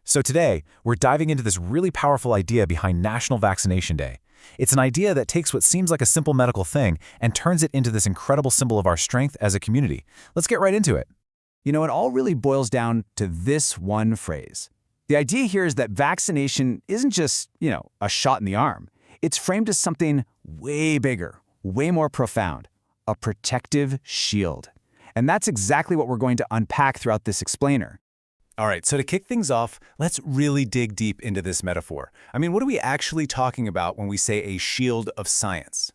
So today, we're diving into this really powerful idea behind National Vaccination Day. It's an idea that takes what seems like a simple medical thing and turns it into this incredible symbol of our strength as a community. Let's get right into it. You know, it all really boils down to this one phrase. The idea here is that vaccination isn't just, a shot in the arm. It's framed as something way bigger, way more profound, a protective shield. And that's exactly what we're going to unpack throughout this explainer. All right, so to kick things off, let's really dig deep into this metaphor. I mean, what are we actually talking about when we say a shield of science?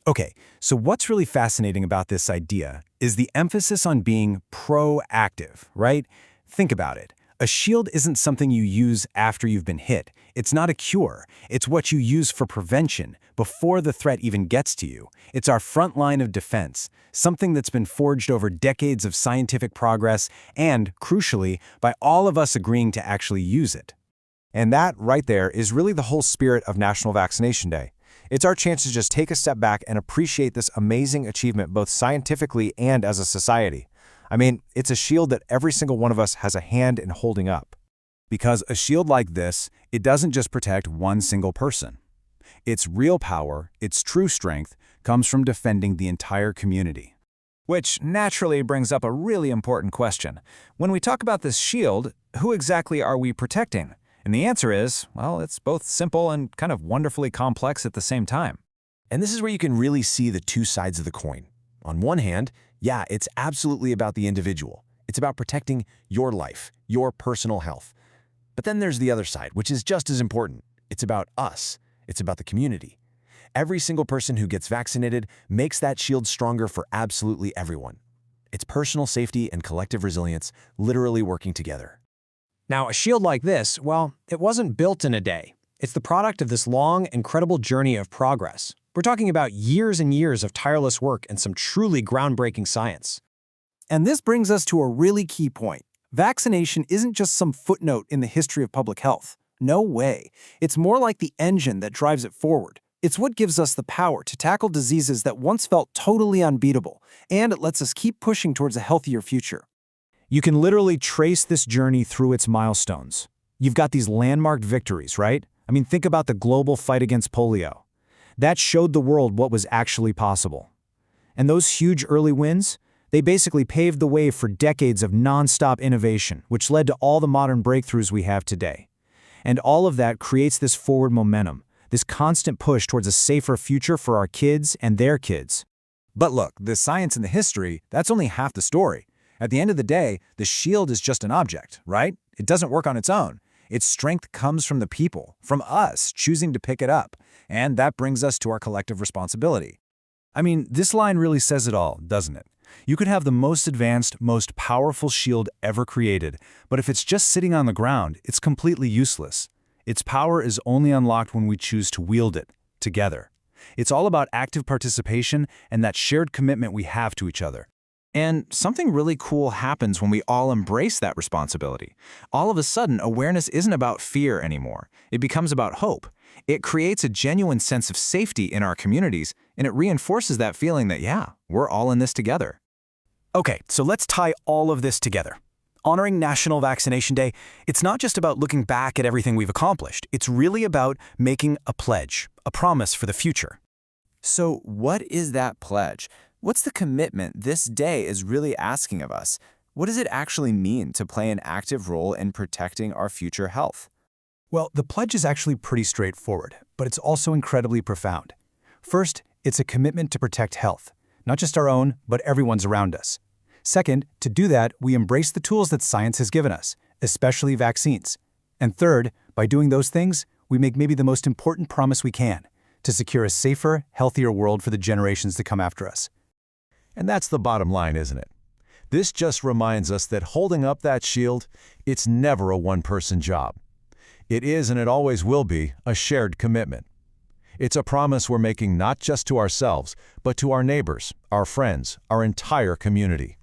Okay, so what's really fascinating about this idea is the emphasis on being proactive, right? Think about it. A shield isn't something you use after you've been hit. It's not a cure. It's what you use for prevention, before the threat even gets to you. It's our front line of defense, something that's been forged over decades of scientific progress and, crucially, by all of us agreeing to actually use it. And that, right there, is really the whole spirit of National Vaccination Day. It's our chance to just take a step back and appreciate this amazing achievement both scientifically and as a society. I mean, it's a shield that every single one of us has a hand in holding up. Because a shield like this, it doesn't just protect one single person. Its real power, its true strength, comes from defending the entire community. Which naturally brings up a really important question. When we talk about this shield, who exactly are we protecting? And the answer is, well, it's both simple and kind of wonderfully complex at the same time. And this is where you can really see the two sides of the coin. On one hand, yeah, it's absolutely about the individual. It's about protecting your life, your personal health. But then there's the other side, which is just as important. It's about us. It's about the community. Every single person who gets vaccinated makes that shield stronger for absolutely everyone. It's personal safety and collective resilience literally working together. Now, a shield like this, well, it wasn't built in a day. It's the product of this long, incredible journey of progress. We're talking about years and years of tireless work and some truly groundbreaking science. And this brings us to a really key point. Vaccination isn't just some footnote in the history of public health. No way. It's more like the engine that drives it forward. It's what gives us the power to tackle diseases that once felt totally unbeatable, and it lets us keep pushing towards a healthier future. You can literally trace this journey through its milestones. You've got these landmark victories, right? I mean, think about the global fight against polio. That showed the world what was actually possible. And those huge early wins, they basically paved the way for decades of nonstop innovation, which led to all the modern breakthroughs we have today. And all of that creates this forward momentum, this constant push towards a safer future for our kids and their kids. But look, the science and the history, that's only half the story. At the end of the day, the shield is just an object, right? It doesn't work on its own. Its strength comes from the people, from us choosing to pick it up. And that brings us to our collective responsibility. I mean, this line really says it all, doesn't it? You could have the most advanced, most powerful shield ever created, but if it's just sitting on the ground, it's completely useless. Its power is only unlocked when we choose to wield it, together. It's all about active participation and that shared commitment we have to each other. And something really cool happens when we all embrace that responsibility. All of a sudden, awareness isn't about fear anymore. It becomes about hope. It creates a genuine sense of safety in our communities, and it reinforces that feeling that, yeah, we're all in this together. Okay, so let's tie all of this together. Honoring National Vaccination Day, it's not just about looking back at everything we've accomplished. It's really about making a pledge, a promise for the future. So what is that pledge? What's the commitment this day is really asking of us? What does it actually mean to play an active role in protecting our future health? Well, the pledge is actually pretty straightforward, but it's also incredibly profound. First, it's a commitment to protect health, not just our own, but everyone's around us. Second, to do that, we embrace the tools that science has given us, especially vaccines. And third, by doing those things, we make maybe the most important promise we can, to secure a safer, healthier world for the generations to come after us. And that's the bottom line, isn't it? This just reminds us that holding up that shield, it's never a one-person job. It is, and it always will be, a shared commitment. It's a promise we're making not just to ourselves, but to our neighbors, our friends, our entire community.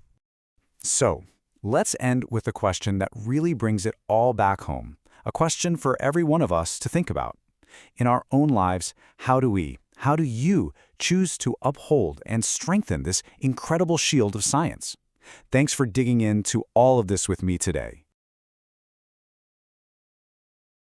So, let's end with a question that really brings it all back home, a question for every one of us to think about. In our own lives, how do you choose to uphold and strengthen this incredible shield of science? Thanks for digging into all of this with me today.